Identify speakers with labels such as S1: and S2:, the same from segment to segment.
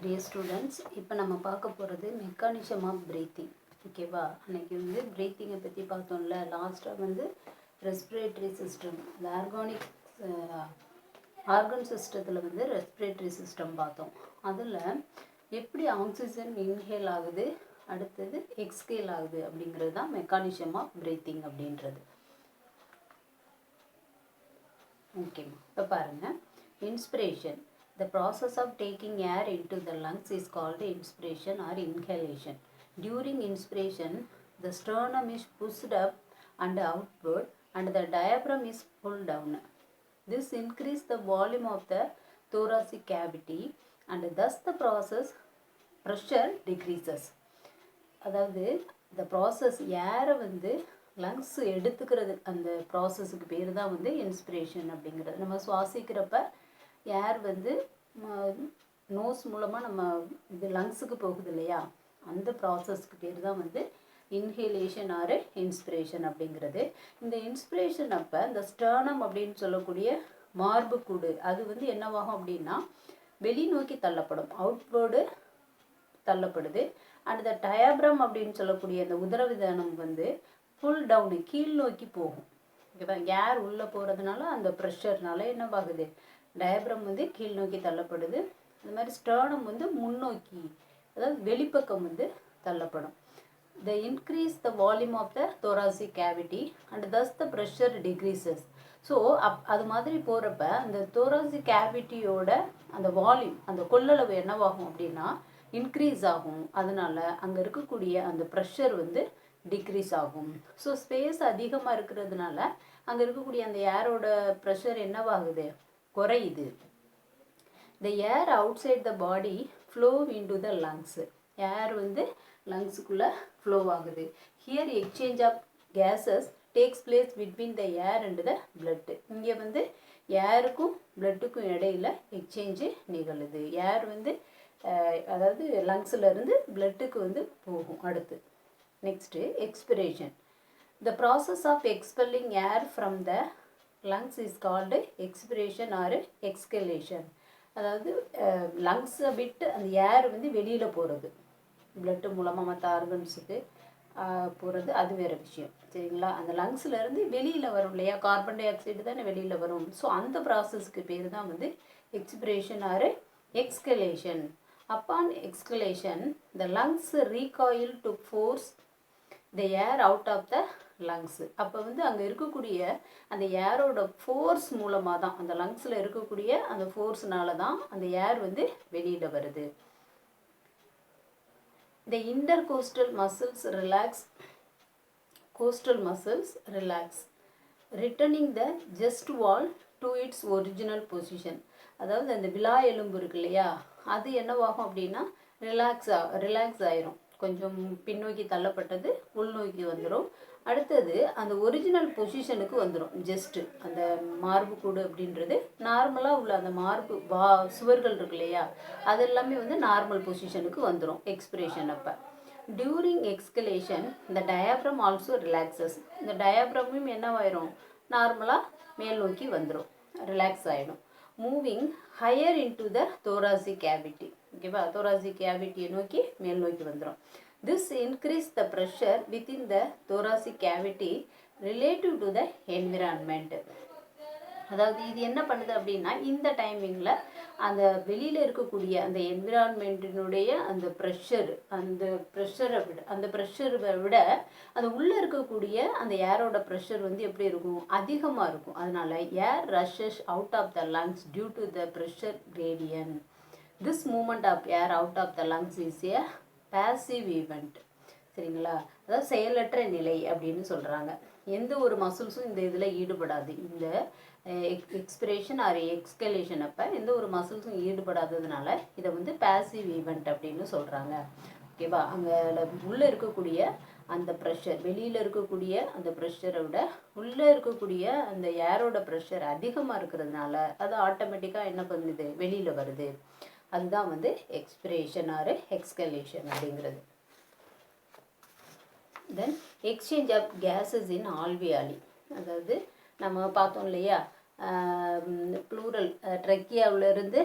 S1: Dear students, இப்போ நம்ம பார்க்க போகிறது மெக்கானிசம் ஆஃப் பிரீத்திங். ஓகேவா? அன்றைக்கி வந்து பிரீத்திங்கை பற்றி பார்த்தோம்ல. லாஸ்ட்டாக வந்து ரெஸ்பிரேட்டரி சிஸ்டம், இந்த ஆர்கன் சிஸ்டத்தில் வந்து ரெஸ்பிரேட்டரி சிஸ்டம் பார்த்தோம். அதில் எப்படி ஆக்சிஜன் இன்ஹேல் ஆகுது, அடுத்தது எக்ஸ்ஹேல் ஆகுது அப்படிங்கிறது தான் மெக்கானிசம் ஆஃப் பிரீத்திங் அப்படின்றது. ஓகேம்மா, இப்போ பாருங்கள். Inspiration. The process of taking air into the lungs is called inspiration or inhalation. During inspiration, the sternum is pushed up and outward and the diaphragm is pulled down. This increases the volume of the thoracic cavity and thus the process pressure decreases. அதாவது இந்த process ஏரை வந்து lungs எடுத்துக்கிறது, அந்த ப்ராசஸுக்கு பேர் தான் வந்து இன்ஸ்பிரேஷன் அப்படிங்கிறது. நம்ம சுவாசிக்கிறப்ப ஏர் வந்து நோஸ் மூலமாக நம்ம இது லங்ஸுக்கு போகுது இல்லையா, அந்த ப்ராசஸ்க்கு பேர் தான் வந்து இன்ஹேலேஷன் ஆர் இன்ஸ்பிரேஷன் அப்படிங்கிறது. இந்த இன்ஸ்பிரேஷன் அப்போ இந்த ஸ்டர்னம் அப்படின்னு சொல்லக்கூடிய மார்புக்கூடு அது வந்து என்னவாகும் அப்படின்னா வெளிநோக்கி தள்ளப்படும், அவுட்வேர்டு தள்ளப்படுது. அண்ட் இந்த டயாப்ரம் அப்படின்னு சொல்லக்கூடிய அந்த உதரவிதானம் வந்து புல் டவுனு கீழ் நோக்கி போகும். ஓகேவா? ஏர் உள்ளே போகிறதுனால அந்த ப்ரெஷர்னால என்னவாகுது, டயப்ரம் வந்து கீழ் நோக்கி தள்ளப்படுது. இந்த மாதிரி ஸ்டர்னம் வந்து முன்னோக்கி, அதாவது வெளிப்பக்கம் வந்து தள்ளப்படும். The increase the volume of the thoracic cavity and thus the pressure decreases. So அது மாதிரி போகிறப்ப அந்த thoracic cavityயோட அந்த வால்யூம், அந்த கொள்ளளவு என்னவாகும் அப்படின்னா இன்க்ரீஸ் ஆகும். அதனால அங்கே இருக்கக்கூடிய அந்த ப்ரெஷர் வந்து டிக்ரீஸ் ஆகும். ஸோ ஸ்பேஸ் அதிகமாக இருக்கிறதுனால அங்கே இருக்கக்கூடிய அந்த ஏரோட ப்ரெஷர் என்னவாகுது, குறையுது. The air outside the body flow into the lungs. Air வந்து லங்ஸுக்குள்ளே ஃப்ளோ ஆகுது. Here exchange of gases takes place between the air and the blood. இங்கே வந்து ஏருக்கும் பிளட்டுக்கும் இடையில் எக்ஸ்சேஞ்சு நிகழுது. ஏர் வந்து அதாவது லங்ஸில் பிளட்டுக்கு வந்து போகும். அடுத்து next expiration. The process of expelling air from the lungs is called expiration or exhalation. அதாவது லங்ஸை விட்டு அந்த ஏர் வந்து வெளியில் போகிறது, பிளட்டு மூலமாக மற்ற ஆர்கன்ஸுக்கு போகிறது, அது வேறு விஷயம். சரிங்களா? அந்த லங்ஸ்லேருந்து வெளியில் வரும் இல்லையா, கார்பன் டை ஆக்சைடு தானே வெளியில் வரும். ஸோ அந்த ப்ராசஸ்க்கு பேர் தான் வந்து expiration or exhalation. Upon exhalation the lungs recoil to force the air out of the lungs. அப்போ வந்து அங்கே இருக்கக்கூடிய அந்த ஏரோட ஃபோர்ஸ் மூலமாக தான், அந்த லங்ஸில் இருக்கக்கூடிய அந்த ஃபோர்ஸ்னால தான் அந்த ஏர் வந்து வெளியில் வருது. The intercostal muscles relax, costal muscles relax, returning the chest wall to its original position. அதாவது அந்த விலா எலும்பு இருக்கு இல்லையா, அது என்னவாகும் அப்படின்னா ரிலாக்ஸ் ஆயிரும். கொஞ்சம் பின்னோக்கி தள்ளப்பட்டது உள்நோக்கி வந்துடும். அடுத்தது அந்த ஒரிஜினல் பொசிஷனுக்கு வந்துடும். ஜஸ்ட்டு அந்த மார்பு கூடு அப்படின்றது நார்மலாக உள்ள அந்த மார்பு சுவர்கள் இருக்கு இல்லையா, அது எல்லாமே வந்து நார்மல் பொசிஷனுக்கு வந்துடும் எக்ஸ்பிரேஷன் அப்போ. டியூரிங் எக்ஸ்கலேஷன் இந்த டயாப்ரம் ஆல்சோ ரிலாக்ஸஸ். இந்த டயாப்ரமும் என்னவாயிரும், நார்மலாக மேல் நோக்கி வந்துடும், ரிலாக்ஸ் ஆகிடும். Moving higher into the thoracic cavity. ஓகேவா? thoracic cavity நோக்கி மேல் நோக்கி வந்துடும். This increase the pressure within the thoracic cavity relative to the environment. அதாவது இது என்ன பண்ணுது அப்படின்னா இந்த டைமிங்கில் அந்த வெளியில் இருக்கக்கூடிய அந்த என்விரான்மெண்ட்டினுடைய அந்த ப்ரெஷரை விட அந்த உள்ளே இருக்கக்கூடிய அந்த ஏரோட ப்ரெஷர் வந்து எப்படி இருக்கும், அதிகமாக இருக்கும். அதனால air rushes out of the lungs due to the pressure gradient. This movement of air out of the lungs is a passive event. சரிங்களா? அதாவது செயலற்ற நிலை அப்படின்னு சொல்கிறாங்க. எந்த ஒரு மசில்ஸும் இந்த இதில் ஈடுபடாது. இந்த எக்ஸ்பிரேஷன் ஆர் எக்ஸ்கலேஷன் அப்போ எந்த ஒரு மசில்ஸும் ஈடுபடாததுனால இதை வந்து பேசிவ் ஈவெண்ட் அப்படின்னு சொல்கிறாங்க. ஓகேவா? அங்கே உள்ளே இருக்கக்கூடிய அந்த ப்ரெஷர், வெளியில் இருக்கக்கூடிய அந்த ப்ரெஷரை விட உள்ளே இருக்கக்கூடிய அந்த ஏரோட ப்ரெஷர் அதிகமாக இருக்கிறதுனால அது ஆட்டோமேட்டிக்காக என்ன பண்ணுது, வெளியில் வருது. அதுதான் வந்து எக்ஸ்பிரேஷன் ஆர் எக்ஸ்கலேஷன் அப்படிங்கிறது. Then exchange of gases in alveoli. அதாவது நம்ம பார்த்தோம் இல்லையா, ப்ளூரல் ட்ரெக்கியாவிலிருந்து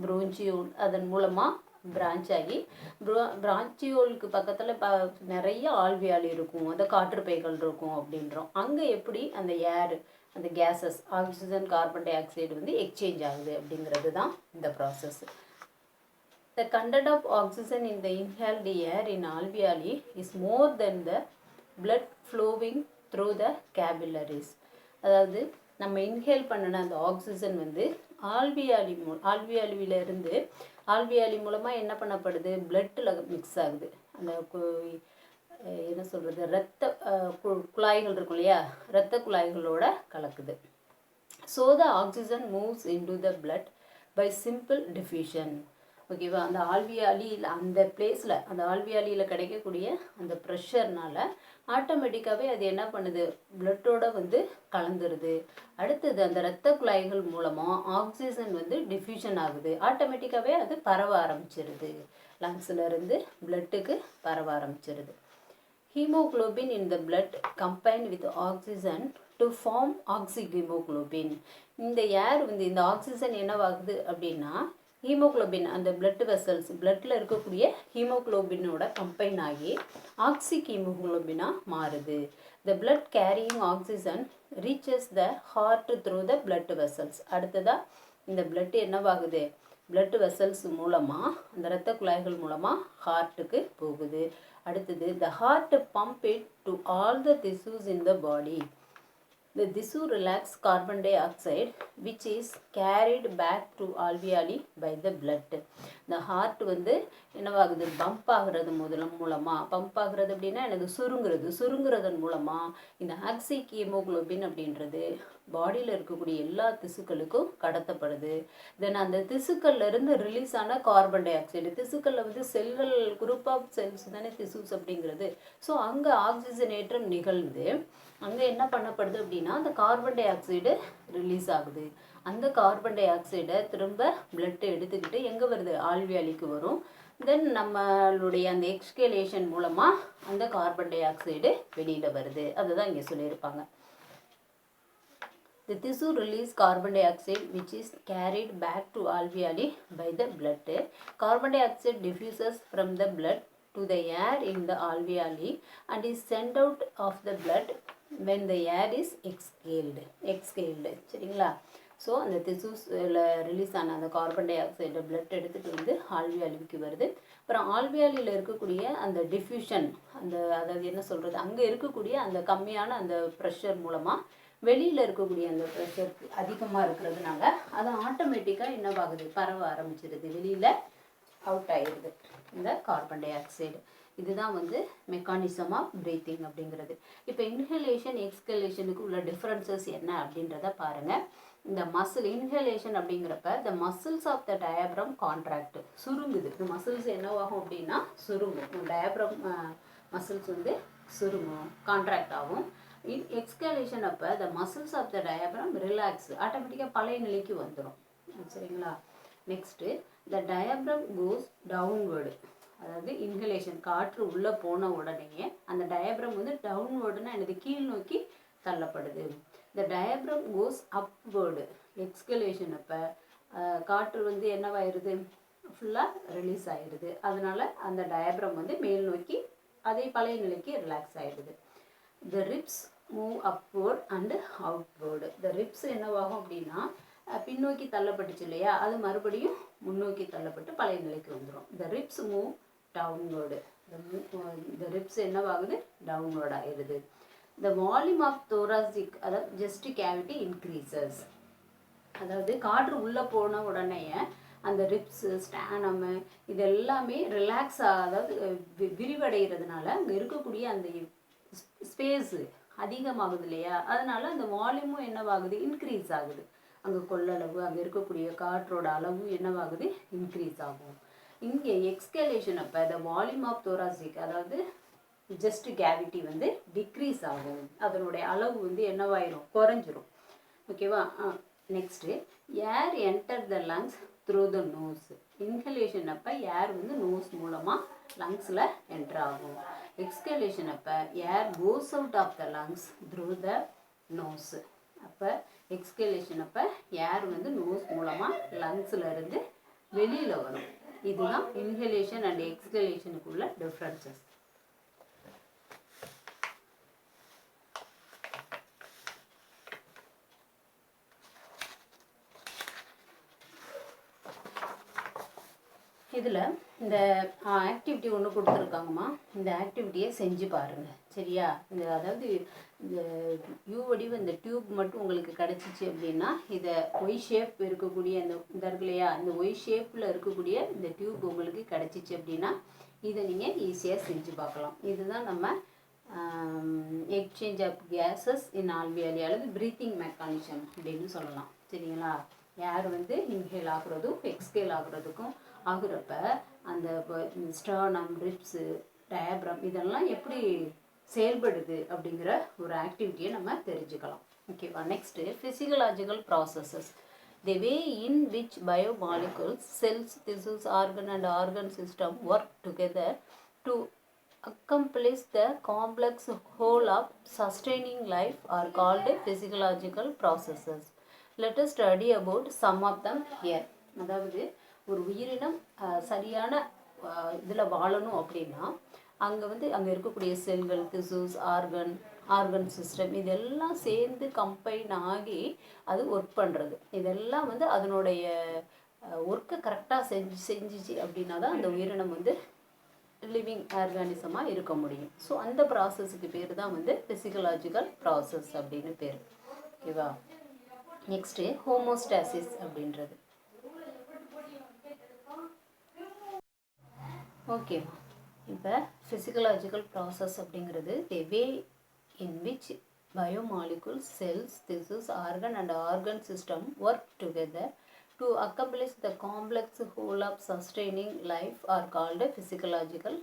S1: ப்ரோஞ்சியோல் அதன் மூலமாக பிரான்ச் ஆகி பிரான்ச்சியோலுக்கு பக்கத்தில் நிறைய ஆல்வியால் இருக்கும், அந்த காற்றுப்பைகள் இருக்கும் அப்படின்றோம். அங்கே எப்படி அந்த ஏர் அந்த gases oxygen carbon dioxide வந்து எக்ஸ்சேஞ்ச் ஆகுது அப்படிங்கிறது தான் இந்த process. The content of oxygen in the inhaled air in alveoli is more than the blood flowing through the capillaries. அதாவது நம்ம இன்ஹேல் பண்ணின அந்த ஆக்சிஜன் வந்து ஆல்வியாலியிலிருந்து ஆல்வியாலி மூலமாக என்ன பண்ணப்படுது, பிளட்டில் மிக்ஸ் ஆகுது. அந்த என்ன சொல்கிறது, இரத்த குழாய்கள் இருக்கும் இல்லையா, இரத்த குழாய்களோட கலக்குது. So the oxygen moves into the blood by simple diffusion. ஓகேவா, அந்த ஆல்வியாலியில் அந்த பிளேஸில் அந்த ஆல்வியாலியில் கிடைக்கக்கூடிய அந்த ப்ரெஷர்னால் ஆட்டோமேட்டிக்காகவே அது என்ன பண்ணுது, பிளட்டோட வந்து கலந்துருது. அடுத்தது அந்த இரத்த குழாய்கள் மூலமாக ஆக்சிஜன் வந்து டிஃப்யூஷன் ஆகுது. ஆட்டோமேட்டிக்காகவே அது பரவ ஆரம்பிச்சிருது, லங்ஸ்லேருந்து பிளட்டுக்கு பரவ ஆரம்பிச்சிருது. Haemoglobin in the blood combine with oxygen to form oxyhaemoglobin. இந்த ஏர் வந்து இந்த ஆக்சிஜன் என்னவாகுது அப்படின்னா ஹீமோக்ளோபின் அந்த பிளட் வெசல்ஸ் பிளட்டில் இருக்கக்கூடிய ஹீமோக்ளோபினோட கம்பைன் ஆகி ஆக்சிக் ஹீமோக்ளோபினாக மாறுது. The blood carrying oxygen reaches the heart through the blood vessels. அடுத்ததாக இந்த பிளட் என்னவாகுது, பிளட் வெசல்ஸ் மூலமாக அந்த இரத்த குழாய்கள் மூலமாக ஹார்ட்டுக்கு போகுது. அடுத்தது the heart pump it to all the tissues in the body. The tissue relax carbon dioxide which is carried back to alveoli by the blood. The heart வந்து என்னவாகுது, பம்ப் ஆகுறது மூலமாக பம்ப் ஆகுறது அப்படின்னா எனக்கு சுருங்குறதன் மூலமாக இந்த ஆக்சிக் ஹீமோக்ளோபின் அப்படின்றது பாடியில் இருக்கக்கூடிய எல்லா திசுக்களுக்கும் கடத்தப்படுது. தென் அந்த திசுக்கள்லேருந்து ரிலீஸ் ஆன கார்பன் டை ஆக்சைடு, திசுக்களில் வந்து செல்கள் குரூப் ஆஃப் செல்ஸ் தானே திசுஸ் அப்படிங்கிறது. ஸோ அங்கே ஆக்சிஜனேற்றம் நிகழ்ந்து அங்கே என்ன பண்ணப்படுது அப்படின்னா அந்த கார்பன் டை ஆக்சைடு ரிலீஸ் ஆகுது. அந்த கார்பன் டை ஆக்சைடை திரும்ப பிளட்டை எடுத்துக்கிட்டு எங்கே வருது, ஆல்வியாலிக்கு வரும். தென் நம்மளுடைய அந்த எக்ஸ்கேலேஷன் மூலமாக அந்த கார்பன் டை ஆக்சைடு வெளியில் வருது. அதுதான் இங்கே சொல்லியிருப்பாங்க. The tissue release carbon dioxide which is carried back to alveoli by the blood. Carbon dioxide diffuses from the blood to the air in the alveoli and is sent out of the blood when the air is exhaled. சரிங்களா? So அந்த திசூஸில் release ஆன அந்த carbon tie ஆக்சைடை blood எடுத்துகிட்டு வந்து ஆல்வியாலிக்கு வருது. அப்புறம் ஆல்வியாலியில் இருக்கக்கூடிய அந்த டிஃப்யூஷன் அந்த அதாவது என்ன சொல்கிறது, அங்கே இருக்கக்கூடிய அந்த கம்மியான அந்த ப்ரெஷர் மூலமாக வெளியில் இருக்கக்கூடிய அந்த ப்ரெஷர் அதிகமாக இருக்கிறதுனால அது ஆட்டோமேட்டிக்காக என்னவாகுது, பரவ ஆரம்பிச்சிருது, வெளியில் அவுட் ஆகிடுது இந்த கார்பன் டை ஆக்சைடு. இதுதான் வந்து மெக்கானிசம் ஆஃப் பிரீத்திங் அப்படிங்கிறது. இப்போ இன்ஹலேஷன் எக்ஸ்கலேஷனுக்கு உள்ள டிஃப்ரென்சஸ் என்ன அப்படின்றத பாருங்கள். இந்த மசில் இன்ஹலேஷன் அப்படிங்கிறப்ப the muscles of the diaphragm contract சுருங்குது. இந்த மசில்ஸ் என்னவாகும் அப்படின்னா சுருங்கும். டயப்ரம் மசில்ஸ் வந்து சுருங்கும், கான்ட்ராக்ட் ஆகும். எக்ஸ்கலேஷன் அப்போ the muscles of the diaphragm relax, ஆட்டோமேட்டிக்காக பழைய நிலைக்கு வந்துடும். சரிங்களா? Next the diaphragm goes downward. அதாவது இன்ஹலேஷன் காற்று உள்ளே போன உடனே அந்த டயப்ரம் வந்து டவுன்வேர்டுன்னா எனது கீழ் நோக்கி தள்ளப்படுது. த டயப்ரம் கோஸ் அப்வேர்டு. எக்ஸ்கலேஷன் அப்போ காற்று வந்து என்னவாயிருது, ஃபுல்லாக ரிலீஸ் ஆகிடுது. அதனால அந்த டயப்ரம் வந்து மேல் நோக்கி அதே பழைய நிலைக்கு ரிலாக்ஸ் ஆகிடுது. The ribs move upward and outward. The ribs என்னவாகும் அப்படின்னா பின்னோக்கி தள்ளப்பட்டுச்சு இல்லையா, அது மறுபடியும் முன்னோக்கி தள்ளப்பட்டு பழைய நிலைக்கு வந்துடும். த ரிப்ஸ் மூவ் டவுன்வேர்டு. த ரிப்ஸ் என்னவாகுது, டவுன்வேர்ட் ஆகிடுது. த வால்யூம் ஆஃப் thoracic அதாவது ஜஸ்ட் கேவிட்டி இன்க்ரீசஸ். அதாவது காற்று உள்ளே போன உடனே அந்த ரிப்ஸு ஸ்டானமு இது எல்லாமே ரிலாக்ஸ் அதாவது விரிவடைகிறதுனால அங்கே இருக்கக்கூடிய அந்த ஸ்பேஸு அதிகமாகுது இல்லையா, அதனால் அந்த வால்யூமும் என்னவாகுது, இன்க்ரீஸ் ஆகுது. அங்கே கொள்ளளவு அங்கே இருக்கக்கூடிய காற்றோட அளவு என்னவாகுது, இன்க்ரீஸ் ஆகும். இங்கே எக்ஸ்கலேஷன் அப்போ த வால்யூம் ஆஃப் thoracic அதாவது ஜஸ்ட் கேவிட்டி வந்து டிக்ரீஸ் ஆகும், அதனுடைய அளவு வந்து என்னவாயிரும், குறைஞ்சிரும். ஓகேவா? Next air enter the lungs through the nose. Inhalation அப்போ ஏர் வந்து நோஸ் மூலமாக லங்ஸில் என்டர் ஆகும். எக்ஸ்கலேஷன் அப்போ air goes out of the lungs through the nose. அப்போ எக்ஸ்கலேஷன் அப்போ ஏர் வந்து நோஸ் மூலமாக லங்ஸில் இருந்து வெளியில் வரும். இதுதான் இன்ஹலேஷன் அண்ட் எக்ஸ்கலேஷனுக்குள்ள டிஃப்ரென்சஸ். இதில் இந்த ஆக்டிவிட்டி ஒன்று கொடுத்துருக்காங்கம்மா. இந்த ஆக்டிவிட்டியை செஞ்சு பாருங்கள், சரியா? இந்த அதாவது இந்த யூ வடிவு இந்த டியூப் மட்டும் உங்களுக்கு கிடச்சிச்சு அப்படின்னா இதை ஒய் ஷேப் இருக்கக்கூடிய இந்த இருக்கு இல்லையா, இந்த ஒய் ஷேப்பில் இருக்கக்கூடிய இந்த டியூப் உங்களுக்கு கிடச்சிச்சு அப்படின்னா இதை நீங்கள் ஈஸியாக செஞ்சு பார்க்கலாம். இதுதான் நம்ம exchange of gases in alveoli அல்லது ப்ரீத்திங் மெக்கானிசம் அப்படின்னு சொல்லலாம், சரிங்களா? ஏர் வந்து இன்ஹேல் ஆகுறதும் எக்ஸ்ஹேல் ஆகுறதுக்கும் ஆகுறப்ப அந்த ஸ்டர்னம், ரிப்ஸு, டயப்ரம் இதெல்லாம் எப்படி செயல்படுது அப்படிங்கிற ஒரு ஆக்டிவிட்டியை நம்ம தெரிஞ்சுக்கலாம். ஓகேவா? Next physiological processes. The way in which biomolecules, cells, tissues, organ and organ system work together to accomplish the complex whole of sustaining life are called physiological processes. Let us study about some of them here. அதாவது ஒரு உயிரினம் சரியான இதில் வாழணும் அப்படின்னா அங்கே இருக்கக்கூடிய செல்கள், திசூஸ், ஆர்கன் சிஸ்டம் இதெல்லாம் சேர்ந்து கம்பைன் ஆகி அது ஒர்க் பண்ணுறது. இதெல்லாம் அதனுடைய ஒர்க்கை கரெக்டாக செஞ்சிச்சு அப்படின்னா தான் அந்த உயிரினம் லிவிங் ஆர்கானிசமாக இருக்க முடியும். ஸோ அந்த ப்ராசஸுக்கு பேர் தான் ஃபிசியலாஜிக்கல் ப்ராசஸ் அப்படின்னு பேர். ஓகேவா? நெக்ஸ்ட்டு ஹோமோஸ்டாசிஸ் அப்படின்றது. ஓகேவா? இப்போ ஃபிசியலாஜிக்கல் ப்ராசஸ் அப்படிங்கிறது the way in which biomolecules, cells, tissues, organ and organ system work together to accomplish the complex whole of sustaining life are called physiological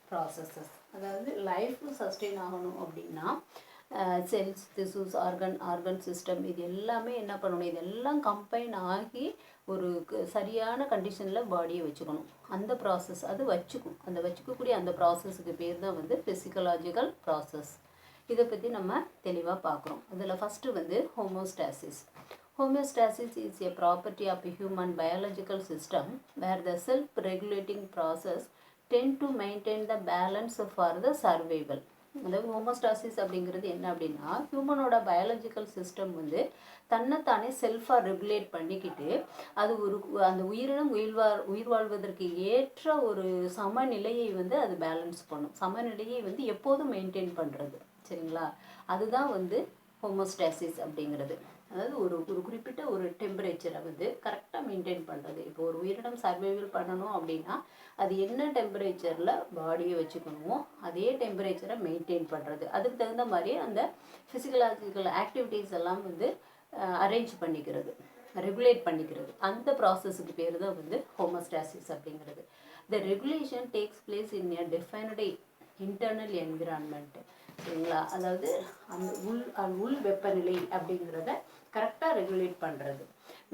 S1: processes. அதாவது லைஃப் சஸ்டெயின் ஆகணும் அப்படின்னா செல்ஸ், திசூஸ், ஆர்கன் சிஸ்டம் இது எல்லாமே என்ன பண்ணணும், இதெல்லாம் combine ஆகி ஒரு சரியான கண்டிஷனில் பாடியை வச்சுக்கணும். அந்த ப்ராசஸ் அது வச்சுக்கும். அந்த வச்சுக்கக்கூடிய அந்த ப்ராசஸுக்கு பேர் தான் ஃபிசியலாஜிக்கல் ப்ராசஸ். இதை பற்றி நம்ம தெளிவாக பார்க்குறோம். அதில் first ஹோமோஸ்டாசிஸ். Homeostasis is a property of a human biological system where the self-regulating process tend to maintain the balance for the survival. அதாவது ஹோமோஸ்டாசிஸ் அப்படிங்கிறது என்ன அப்படின்னா ஹியூமனோட பயாலஜிக்கல் சிஸ்டம் தன்னைத்தானே செல்ஃபாக ரெகுலேட் பண்ணிக்கிட்டு அது அந்த உயிரினம் உயிர் வாழ்வதற்கு ஏற்ற ஒரு சமநிலையை அது பேலன்ஸ் பண்ணும். சமநிலையை எப்போதும் மெயின்டைன் பண்ணுறது, சரிங்களா? அதுதான் ஹோமோஸ்டாசிஸ் அப்படிங்கிறது. அதாவது ஒரு குறிப்பிட்ட ஒரு டெம்பரேச்சரை கரெக்டாக மெயின்டைன் பண்ணுறது. இப்போ ஒரு உயிரினம் சர்வைவல் பண்ணணும் அப்படின்னா அது என்ன டெம்பரேச்சரில் பாடியை வச்சுக்கணுமோ அதே டெம்பரேச்சரை மெயின்டைன் பண்ணுறது. அதுக்கு தகுந்த மாதிரி அந்த ஃபிசியலாஜிக்கல் ஆக்டிவிட்டீஸ் எல்லாம் அரேஞ்ச் பண்ணிக்கிறது, ரெகுலேட் பண்ணிக்கிறது. அந்த ப்ராசஸுக்கு பேர் தான் ஹோமோஸ்டாசிஸ் அப்படிங்கிறது. The regulation takes place in a defined internal environment, சரிங்களா? அதாவது அந்த உள் வெப்பநிலை அப்படிங்கிறத கரெக்டாக ரெகுலேட் பண்ணுறது.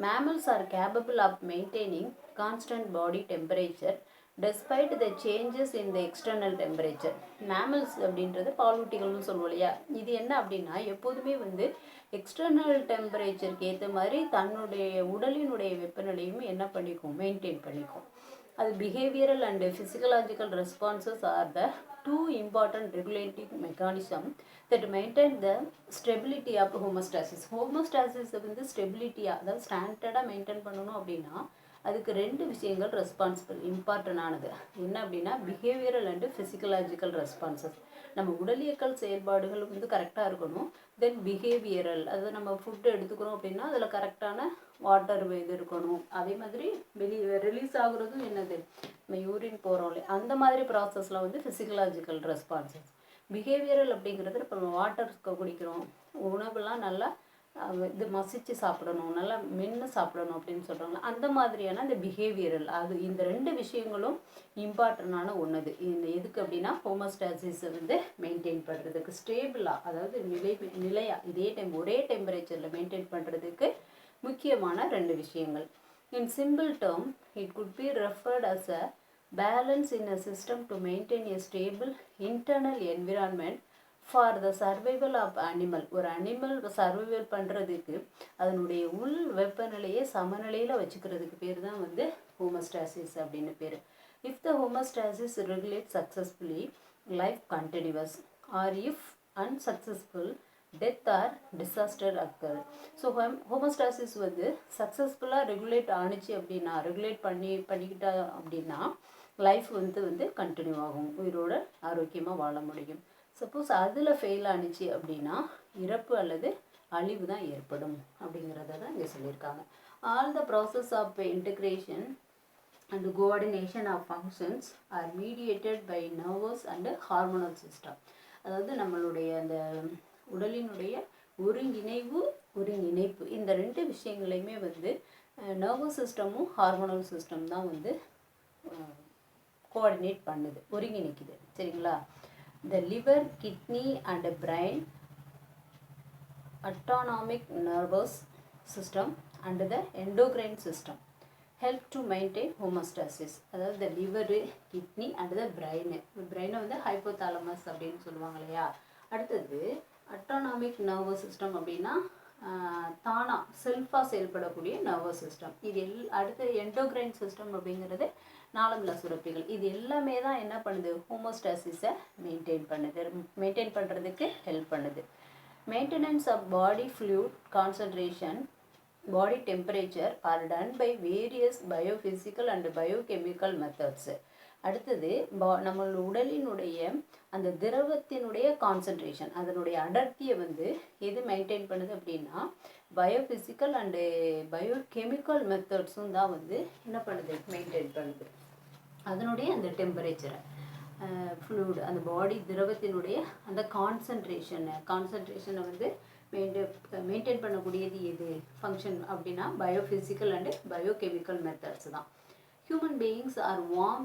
S1: Mammals are capable of maintaining constant body temperature despite the changes in the external temperature. Mammals அப்படின்றது பாலூட்டிகள்னு சொல்லுவோம் இல்லையா? இது என்ன அப்படின்னா எப்போதுமே எக்ஸ்டர்னல் டெம்பரேச்சருக்கு ஏற்ற மாதிரி தன்னுடைய உடலினுடைய வெப்பநிலையும் என்ன பண்ணிக்கும், மெயின்டைன் பண்ணிக்கும். அது behavioural and physiological responses are the two important regulating mechanism that maintain the stability of homeostasis. Homeostasis ஸ்டெபிலிட்டியாக அதாவது ஸ்டாண்டர்டாக மெயின்டைன் பண்ணணும் அப்படின்னா அதுக்கு ரெண்டு விஷயங்கள் ரெஸ்பான்சிபிள் இம்பார்ட்டன்டானது. என்ன அப்படின்னா பிஹேவியரல் அண்டு ஃபிசியலாஜிக்கல் ரெஸ்பான்சஸ். நம்ம உடலியக்கல் செயல்பாடுகள் கரெக்டாக இருக்கணும். தென் பிஹேவியரல், அதாவது நம்ம ஃபுட்டு எடுத்துக்கிறோம் அப்படின்னா அதில் கரெக்டான வாட்டர் இது இருக்கணும். அதே மாதிரி ரிலீஸ் ஆகுறதும் என்னது, நம்ம யூரின் போகிறோம் இல்லையா, அந்த மாதிரி ப்ராசஸில் ஃபிசியலாஜிக்கல் ரெஸ்பான்சஸ். பிஹேவியரல் அப்படிங்கிறது இப்போ நம்ம வாட்டர் குடிக்கிறோம், உணவுலாம் நல்லா இது மசிச்சு சாப்பிடணும், நல்லா மென்று சாப்பிடணும் அப்படின்னு சொல்கிறாங்க. அந்த மாதிரியான அந்த பிஹேவியரல் அது இந்த ரெண்டு விஷயங்களும் இம்பார்ட்டண்டான ஒன்றுது. இந்த எதுக்கு அப்படின்னா ஹோமோஸ்டாசிஸை மெயின்டைன் பண்ணுறதுக்கு, ஸ்டேபிளாக அதாவது நிலையாக இதே ஒரே டெம்பரேச்சரில் மெயின்டைன் பண்ணுறதுக்கு முக்கியமான ரெண்டு விஷயங்கள். In simple term it could be referred as a balance in a system to maintain a stable internal environment for the survival of animal. ஒரு அனிமல் சர்வைவல் பண்ணுறதுக்கு அதனுடைய உள் வெப்பநிலையை சமநிலையில் வச்சுக்கிறதுக்கு பேர் தான் வந்து ஹோமோஸ்டாசிஸ் அப்படின்னு பேர். If the homeostasis regulate successfully life continues, or if unsuccessful death or disaster occur. So homeostasis வந்து சக்ஸஸ்ஃபுல்லாக ரெகுலேட் ஆணுச்சு அப்படின்னா, ரெகுலேட் பண்ணிக்கிட்டா அப்படின்னா லைஃப் வந்து கண்டினியூ ஆகும், உயிரோட ஆரோக்கியமாக வாழ முடியும். சப்போஸ் அதில் ஃபெயில் ஆணுச்சு அப்படின்னா இறப்பு அல்லது அழிவு தான் ஏற்படும் அப்படிங்கிறத தான் இங்கே சொல்லியிருக்காங்க. All the process of integration and coordination of functions are mediated by nervous and hormonal system. அதாவது நம்மளுடைய அந்த உடலினுடைய ஒருங்கிணைப்பு இந்த ரெண்டு விஷயங்களையுமே வந்து நர்வஸ் சிஸ்டமும் ஹார்மோனல் சிஸ்டம் தான் வந்து கோஆர்டினேட் பண்ணுது, ஒருங்கிணைக்குது. சரிங்களா? The liver, kidney and brain, autonomic nervous system and the endocrine system help to maintain homeostasis. அதாவது the liver, kidney and the brain. brain வந்து hypothalamus அப்படின்னு சொல்லுவாங்க இல்லையா? அடுத்தது autonomic nervous system அப்படின்னா தானா செல்ஃபாக செயல்படக்கூடிய நர்வஸ் சிஸ்டம். இது அடுத்து எண்டோக்ரைன் சிஸ்டம் அப்படிங்கிறது நாளமில்லா சுரப்பிகள். இது எல்லாமே தான் என்ன பண்ணுது, ஹோமோஸ்டாசிஸை மெயின்டைன் பண்ணுறதுக்கு ஹெல்ப் பண்ணுது. Maintenance of body fluid concentration, body temperature are done by various biophysical and biochemical methods. அடுத்தது நம்ம உடலினுடைய அந்த திரவத்தினுடைய கான்சன்ட்ரேஷன், அதனுடைய அடர்த்தியை வந்து எது மெயின்டைன் பண்ணுது அப்படின்னா பயோஃபிசிக்கல் அண்டு பயோகெமிக்கல் மெத்தட்ஸும் தான் வந்து என்ன பண்ணுது, மெயின்டைன் பண்ணுது. அதனுடைய அந்த டெம்பரேச்சரை, ஃப்ளூயிட், அந்த பாடி திரவத்தினுடைய அந்த கான்சன்ட்ரேஷனை வந்து மெயின்டைன் பண்ணக்கூடியது எது ஃபங்க்ஷன் அப்படின்னா பயோஃபிசிக்கல் அண்டு பயோகெமிக்கல் மெத்தட்ஸ் தான். Human beings are warm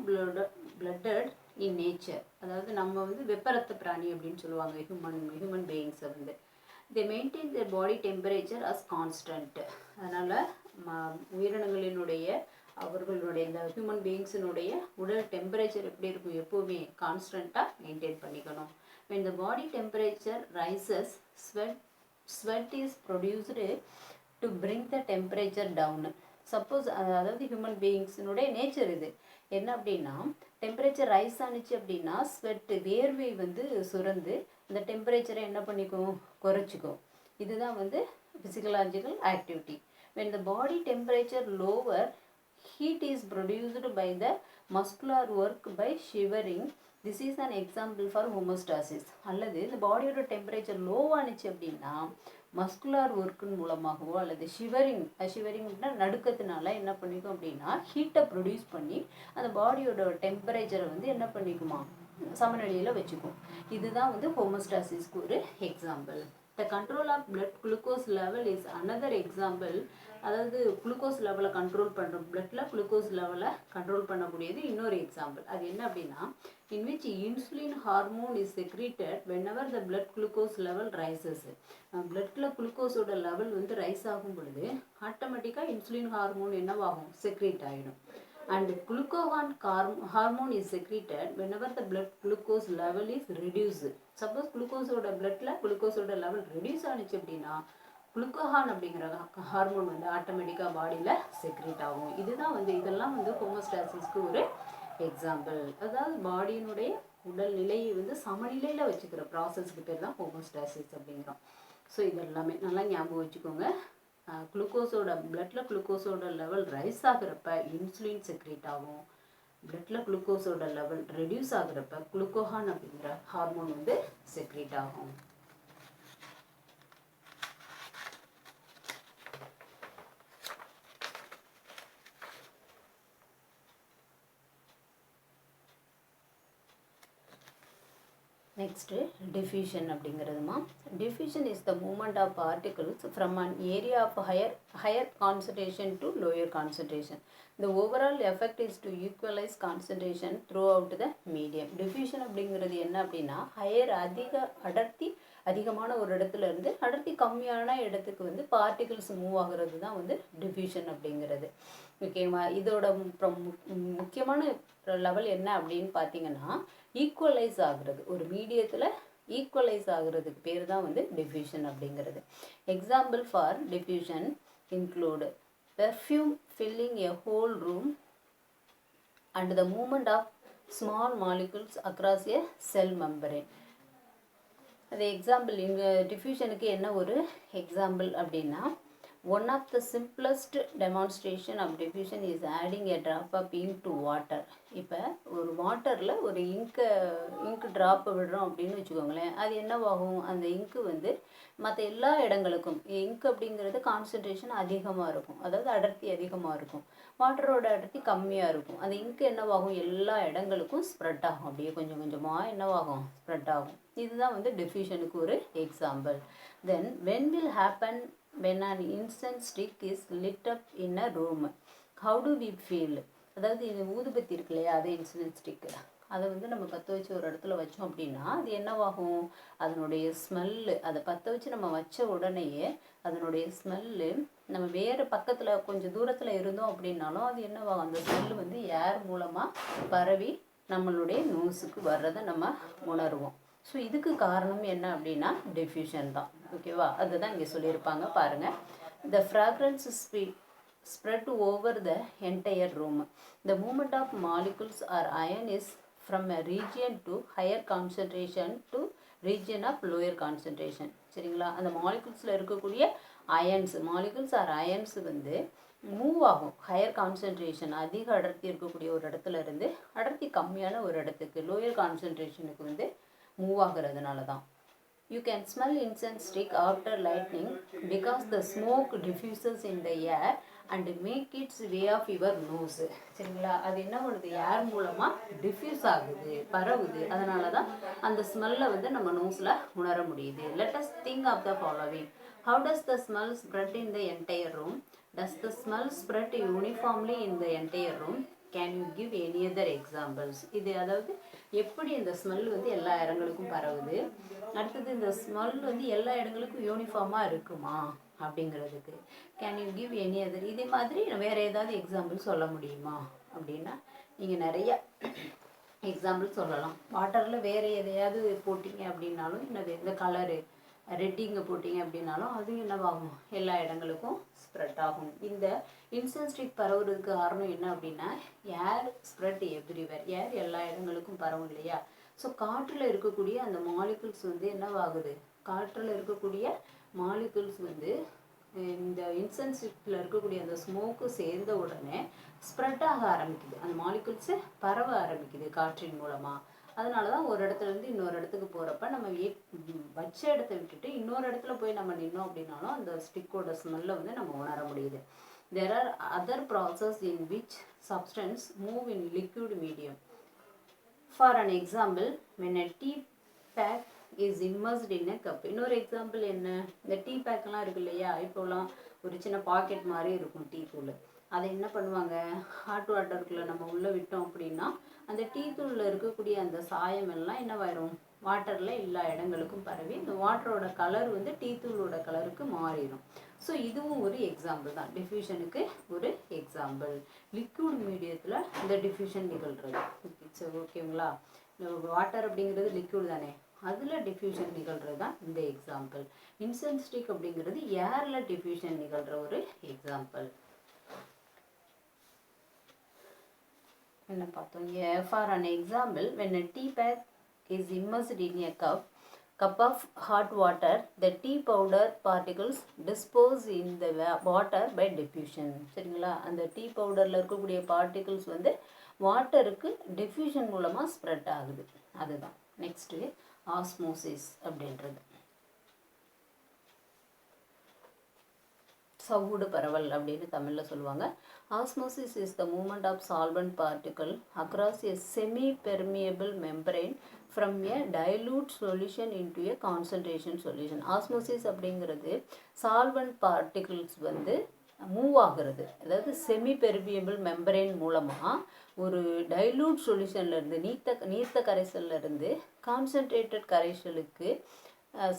S1: blooded in nature. அதாவது நம்ம வந்து வெப்பரத்த பிராணி அப்படின்னு சொல்லுவாங்க ஹியூமன் பீயிங்ஸை வந்து. they maintain their body temperature as constant. அதனால் உயிரினங்களினுடைய அவர்களுடைய இந்த ஹியூமன் பீயிங்ஸினுடைய உடல் டெம்பரேச்சர் எப்படி இருக்கும், எப்போவுமே கான்ஸ்டண்ட்டாக மெயின்டைன் பண்ணிக்கணும். when the body temperature rises, sweat is produced to bring the temperature down. Suppose அதாவது ஹியூமன் பீயிங்ஸினுடைய நேச்சர் இது என்ன அப்படின்னா, டெம்பரேச்சர் ரைஸ் ஆனிச்சு அப்படின்னா ஸ்வெட்டு, வேர்வை வந்து சுரந்து இந்த டெம்பரேச்சரை என்ன பண்ணிக்கும், குறைச்சிக்கும். இதுதான் வந்து ஃபிசிக்கலாஜிக்கல் activity. when the body temperature lower, heat is produced by the muscular work by shivering. this is an example for homeostasis. அல்லது இந்த பாடியோட டெம்பரேச்சர் லோவானுச்சு அப்படின்னா மஸ்குலார் ஒர்க்கின் மூலமாகவோ அல்லது ஷிவரிங்னா நடுக்கத்தினால என்ன பண்ணிக்கும் அப்படின்னா ஹீட்டை ப்ரொடியூஸ் பண்ணி அந்த பாடியோட டெம்பரேச்சரை வந்து என்ன பண்ணிக்குமா, சமநிலையில் வச்சுக்கும். இதுதான் வந்து ஹோமோஸ்டாசிஸ்க்கு ஒரு example. The control of blood glucose level is another example. அதாவது குளுக்கோஸ் லெவலை கண்ட்ரோல் பண்ணுற, பிளட்டில் குளுக்கோஸ் லெவலை கண்ட்ரோல் பண்ணக்கூடியது இன்னொரு எக்ஸாம்பிள். அது என்ன அப்படின்னா, in which insulin hormone is secreted whenever the blood glucose level rises. பிளட்டில் குளுக்கோஸோட லெவல் வந்து ரைஸ் ஆகும் பொழுது ஆட்டோமேட்டிக்காக இன்சுலின் ஹார்மோன் என்னவாகும், செக்ரீட் ஆகிடும். And glucagon hormone is secreted whenever the blood glucose level is reduced. Suppose குளுக்கோஸோட லெவல் ரெடியூஸ் ஆனிச்சு அப்படின்னா குளுக்கோகான் அப்படிங்கிற ஹார்மோன் வந்து ஆட்டோமேட்டிக்காக பாடியில் செக்ரீட் ஆகும். இதுதான் வந்து இதெல்லாம் வந்து ஹோமோஸ்டாசிஸ்க்கு ஒரு எக்ஸாம்பிள். அதாவது பாடியினுடைய உடல் நிலையை வந்து சமநிலையில் வச்சுக்கிற ப்ராசஸ்க்கு பேர் தான் ஹோமோஸ்டாசிஸ் அப்படிங்கிறோம். ஸோ இதெல்லாமே நல்லா ஞாபகம் வச்சுக்கோங்க. பிளட்டில் குளுக்கோஸோட லெவல் ரைஸ் ஆகிறப்ப இன்சுலின் செக்ரீட் ஆகும். பிளட்டில் குளுக்கோஸோட லெவல் ரெடியூஸ் ஆகிறப்ப குளுக்கோகான் அப்படிங்கிற ஹார்மோன் வந்து செக்ரீட் ஆகும். Next, diffusion அப்படிங்கிறதுமா. Diffusion is the movement of particles from an area of higher concentration to lower concentration. The overall effect is to equalize concentration throughout the medium. Diffusion அப்படிங்கிறது என்ன அப்படின்னா, அதிகமான ஒரு இடத்துல இருந்து அடர்த்தி கம்மியான இடத்துக்கு வந்து பார்ட்டிகிள்ஸ் மூவ் ஆகுறது தான் வந்து டிஃப்யூஷன் அப்படிங்கிறது. ஓகேவா? இதோட முக்கியமான லெவல் என்ன அப்படின்னு பார்த்தீங்கன்னா, ஈக்குவலைஸ் ஆகுறது. ஒரு மீடியத்தில் ஈக்குவலைஸ் ஆகுறதுக்கு பேர் தான் வந்து டிஃப்யூஷன் அப்படிங்கிறது. Example for diffusion include perfume filling a whole room and the movement of small molecules across a cell membrane. அது எக்ஸாம்பிள் இங்கே டிஃப்யூஷனுக்கு என்ன ஒரு எக்ஸாம்பிள் அப்படின்னா, one of the simplest demonstration of diffusion is adding a drop of ink to water. இப்போ ஒரு வாட்டரில் ஒரு இங்க் ட்ராப்பை விடுறோம் அப்படின்னு வச்சுக்கோங்களேன். அது என்னவாகும், அந்த இங்க்கு வந்து மற்ற எல்லா இடங்களுக்கும், இங்க் அப்படிங்கிறது கான்சன்ட்ரேஷன் அதிகமாக இருக்கும், அதாவது அடர்த்தி அதிகமாக இருக்கும். வாட்டரோட அடர்த்தி கம்மியாக இருக்கும். அந்த இங்க் என்னவாகும், எல்லா இடங்களுக்கும் ஸ்ப்ரெட் ஆகும், அப்படியே கொஞ்சம் கொஞ்சமாக என்னவாகும், ஸ்ப்ரெட் ஆகும். இதுதான் வந்து டிஃப்யூஷனுக்கு ஒரு example. Then when will happen when an incense stick is lit up in a room? How do we feel? அதாவது இது ஊதுபத்தி இருக்கு இல்லையா, அது இன்சென்ஸ் ஸ்டிக்கு, அதை வந்து நம்ம பற்ற வச்சு ஒரு இடத்துல வச்சோம் அப்படின்னா அது என்னவாகும், அதனுடைய ஸ்மெல்லு, அதை பற்ற வச்சு நம்ம வச்ச உடனேயே அதனுடைய ஸ்மெல்லு நம்ம வேறு பக்கத்தில் கொஞ்சம் தூரத்தில் இருந்தோம் அப்படின்னாலும் அது என்னவாகும், அந்த ஸ்மெல்லு வந்து ஏர் மூலமாக பரவி நம்மளுடைய நோஸுக்கு வர்றதை நம்ம உணர்வோம். ஸோ இதுக்கு காரணம் என்ன அப்படின்னா டிஃப்யூஷன் தான். ஓகேவா, அதுதான் இங்கே சொல்லியிருப்பாங்க பாருங்கள். த fragrance spread over the entire room. The movement of molecules or ion is from a region to higher concentration to region of lower concentration. சரிங்களா, அந்த மாலிகுல்ஸில் இருக்கக்கூடிய மாலிகுல்ஸ் ஆர் அயன்ஸ் வந்து மூவ் ஆகும். ஹையர் கான்சன்ட்ரேஷன், அதிக அடர்த்தி இருக்கக்கூடிய ஒரு இடத்துல இருந்து அடர்த்தி கம்மியான ஒரு இடத்துக்கு, லோயர் கான்சன்ட்ரேஷனுக்கு வந்து மூவ் ஆகிறதுனால தான். You can smell incense stick after lighting because the smoke diffuses in the air and make its way of your nose. சரிங்களா, அது என்ன பண்ணுது, ஏர் மூலமாக டிஃப்யூஸ் ஆகுது, பரவுது, அதனால தான் அந்த ஸ்மெல்லை வந்து நம்ம நோஸில் உணர முடியுது. Let us think of the following. How does the smell spread in the entire room? Does the smell spread uniformly in the entire room? Can you give any other examples? இது அதாவது எப்படி இந்த ஸ்மெல் வந்து எல்லா இடங்களுக்கும் பரவுது, அடுத்தது இந்த ஸ்மெல் வந்து எல்லா இடங்களுக்கும் யூனிஃபார்மாக இருக்குமா அப்படிங்கிறதுக்கு can you give any other, இதே மாதிரி வேறு ஏதாவது எக்ஸாம்பிள் சொல்ல முடியுமா அப்படின்னா நீங்கள் நிறைய எக்ஸாம்பிள் சொல்லலாம். வாட்டரில் வேறு எதையாவது போட்டிங்க அப்படின்னாலும் என்னது, இந்த கலரு ரெட்டிங்க போட்டிங்க அப்படின்னாலும் அது என்னவாகும், எல்லா இடங்களுக்கும் ஸ்ப்ரெட் ஆகும். இந்த இன்சென்ஸ் ஸ்டிக் பரவுறதுக்கு காரணம் என்ன அப்படின்னா ஏர் ஸ்ப்ரெட் எவ்ரிவேர், ஏர் எல்லா இடங்களுக்கும் பரவும் இல்லையா. ஸோ காற்றில் இருக்கக்கூடிய அந்த மாலிகுல்ஸ் வந்து என்னவாகுது, காற்றில் இருக்கக்கூடிய மாலிகுல்ஸ் வந்து இந்த இன்சென்ஸ் ஸ்டிக்கில் இருக்கக்கூடிய அந்த ஸ்மோக்கு சேர்ந்த உடனே ஸ்ப்ரெட் ஆக ஆரம்பிக்குது, அந்த மாலிகுல்ஸு பரவ ஆரம்பிக்குது காற்றின் மூலமாக. அதனால தான் ஒரு இடத்துலேருந்து இன்னொரு இடத்துக்கு போகிறப்ப நம்ம வச்ச இடத்த விட்டுட்டு இன்னொரு இடத்துல போய் நம்ம நின்னோம் அப்படின்னாலும் அந்த ஸ்டிக்கோட ஸ்மெல்லை வந்து நம்ம உணர முடியுது. There are other processes in which substance move in liquid medium. For an example, when a tea pack is immersed in a cup. இன்னொரு எக்ஸாம்பிள் என்ன, இந்த டீ பேக்கெலாம் இருக்கு இல்லையா, இப்போலாம் ஒரு சின்ன பாக்கெட் மாதிரி இருக்கும் டீ தூள், அதை என்ன பண்ணுவாங்க, ஹாட் வாட்டருக்குள்ளே நம்ம உள்ளே விட்டோம் அப்படின்னா அந்த டீ தூளில் இருக்கக்கூடிய அந்த சாயம் எல்லாம் என்னவாயிரும், வாட்டரில் எல்லா இடங்களுக்கும் பரவி இந்த வாட்டரோட கலர் வந்து டீ தூளோட கலருக்கு மாறிடும். ஸோ இதுவும் ஒரு எக்ஸாம்பிள் தான், டிஃப்யூஷனுக்கு ஒரு எக்ஸாம்பிள். லிக்விட் மீடியத்தில் இந்த டிஃப்யூஷன் நிகழ்கிறது. ஸோ ஓகேங்களா, வாட்டர் அப்படிங்கிறது லிக்விட் தானே, அதில் டிஃப்யூஷன் நிகழ்கிறது தான் இந்த எக்ஸாம்பிள். இன்சென்ஸ் ஸ்டிக் அப்படிங்கிறது ஏரில் டிஃப்யூஷன் நிகழ்கிற ஒரு எக்ஸாம்பிள். என்ன பார்த்தோம், for an example when a tea bag is immersed in a cup of hot water, the tea powder particles dispose in the water by diffusion. சரிங்களா, அந்த டீ பவுடரில் இருக்கக்கூடிய particles வந்து வாட்டருக்கு diffusion மூலமாக ஸ்ப்ரெட் ஆகுது, அதுதான். நெக்ஸ்ட்டு ஆஸ்மோசிஸ் அப்படின்றது சவுடு பரவல் அப்படின்னு தமிழில் சொல்லுவாங்க. Osmosis is the movement of solvent particle across a semi permeable membrane from a dilute solution into a concentration solution. Osmosis அப்படிங்கிறது சால்வெண்ட் பார்ட்டிகிள்ஸ் வந்து மூவ் ஆகிறது, அதாவது செமி பெர்மியபிள் மெம்பரைன் மூலமாக ஒரு டைலூட் சொல்யூஷன்லேருந்து நீர்த்த கரைசல்லேருந்து கான்சன்ட்ரேட்டட் கரைசலுக்கு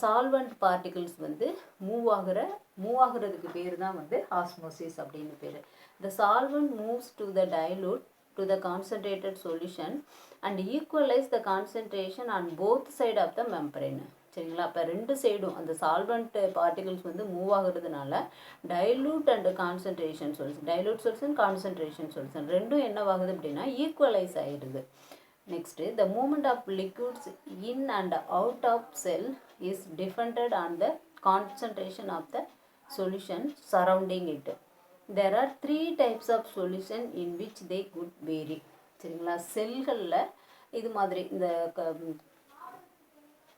S1: சால்வெண்ட் பார்ட்டிகிள்ஸ் வந்து move ஆகிறதுக்கு பேர் தான் வந்து ஆஸ்மோசிஸ் அப்படின்னு பேர். The solvent moves to the dilute to the concentrated solution and equalize the concentration on both side of the membrane. சரிங்களா? அப்போ ரெண்டு சைடும் அந்த சால்வெண்ட் பார்ட்டிகல்ஸ் வந்து மூவ் ஆகுறதுனால dilute and concentration solution, dilute solution concentration solution ரெண்டும் என்னவாகுது அப்படின்னா ஈக்குவலைஸ் ஆகிடுது. Next, the movement of liquids in and out of cell is dependent on the concentration of the solution surrounding it. There are three types of solution in which they could vary. சரிங்களா? செல்களில் இது மாதிரி இந்த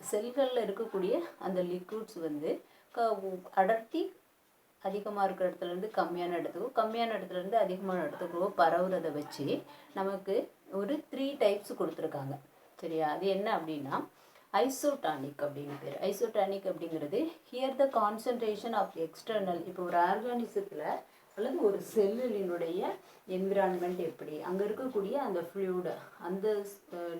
S1: செல்களில் இருக்கக்கூடிய அந்த liquids வந்து அடர்த்தி அதிகமாக இருக்கிற இடத்துலேருந்து கம்மியான இடத்துக்கோ, கம்மியான இடத்துலேருந்து அதிகமான இடத்துக்கோ பரவுறதை வச்சு நமக்கு ஒரு 3 டைப்ஸ் கொடுத்துருக்காங்க. சரியா? அது என்ன அப்படின்னா ஐசோடானிக் அப்படின்னு பேர். ஐசோடானிக் அப்படிங்கிறது here the concentration of external, இப்போ ஒரு ஆர்கானிசத்தில் அல்லது ஒரு செல்லினுடைய என்விரான்மெண்ட் எப்படி, அங்கே இருக்கக்கூடிய அந்த ஃப்ளூயிட், அந்த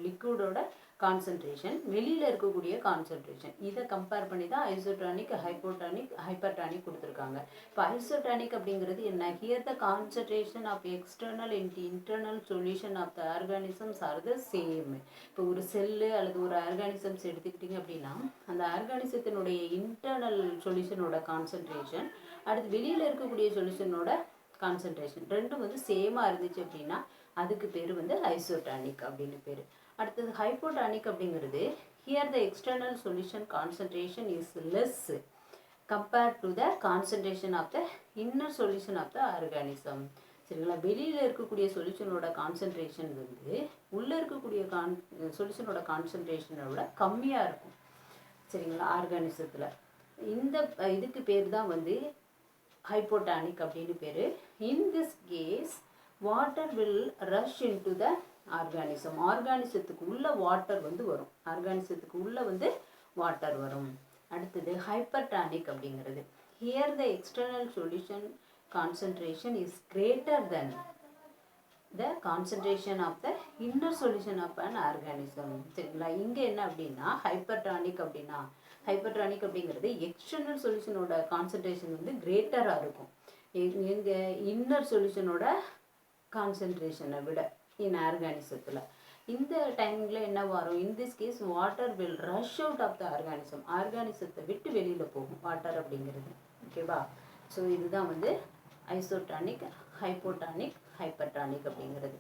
S1: லிக்விடோட கான்சன்ட்ரேஷன், வெளியில் இருக்கக்கூடிய கான்சன்ட்ரேஷன், இதை கம்பேர் பண்ணி தான் ஐசோடானிக், ஹைப்போடானிக், ஹைப்பர்டானிக் கொடுத்துருக்காங்க. இப்போ ஐசோடானிக் அப்படிங்கிறது என்ன? Here the concentration of external and internal solution of the organisms are the same. இப்போ ஒரு செல்லு அல்லது ஒரு ஆர்கானிசம்ஸ் எடுத்துக்கிட்டிங்க அப்படின்னா அந்த ஆர்கானிசத்தினுடைய இன்டர்னல் சொல்யூஷனோட கான்சன்ட்ரேஷன், அடுத்து வெளியில் இருக்கக்கூடிய சொல்யூஷனோட கான்சன்ட்ரேஷன் ரெண்டும் வந்து சேமாக இருந்துச்சு அப்படின்னா அதுக்கு பேர் வந்து ஐசோடானிக் அப்படின்னு பேர். அடுத்தது ஹைப்போடானிக் அப்படிங்கிறது here the external solution concentration is less compared to the concentration of the inner solution of the organism. சரிங்களா? வெளியில் இருக்கக்கூடிய சொல்யூஷனோட கான்சன்ட்ரேஷன் வந்து உள்ளே இருக்கக்கூடிய சொல்யூஷனோட கான்சன்ட்ரேஷனை விட கம்மியாக இருக்கும். சரிங்களா? ஆர்கானிசத்தில் இந்த இதுக்கு பேர் தான் வந்து ஹைப்போடானிக் அப்படின்னு பேர். In this case water will rush into the organism. ஆர்கானிசத்துக்கு உள்ள வாட்டர் வந்து வரும், ஆர்கானிசத்துக்கு உள்ள வந்து வாட்டர் வரும். அடுத்தது ஹைப்பர்டானிக் அப்படிங்கிறது here the external solution concentration is greater than the concentration of the inner solution of an organism. சரிங்களா? இங்கே என்ன அப்படின்னா ஹைப்பர்டானிக் அப்படிங்கிறது எக்ஸ்டர்னல் சொல்யூஷனோட கான்சன்ட்ரேஷன் வந்து கிரேட்டராக இருக்கும் எங்கள் இன்னர் சொல்யூஷனோட கான்சன்ட்ரேஷனை விட இன் ஆர்கானிசத்தில். இந்த டைமில் என்ன வரும்? In this case water will rush out of the organism. ஆர்கானிசத்தை விட்டு வெளியில் போகும் வாட்டர் அப்படிங்கிறது. ஓகேவா? ஸோ இதுதான் வந்து ஐசோடானிக், ஹைப்போடானிக், ஹைப்பர்டானிக் அப்படிங்கிறது.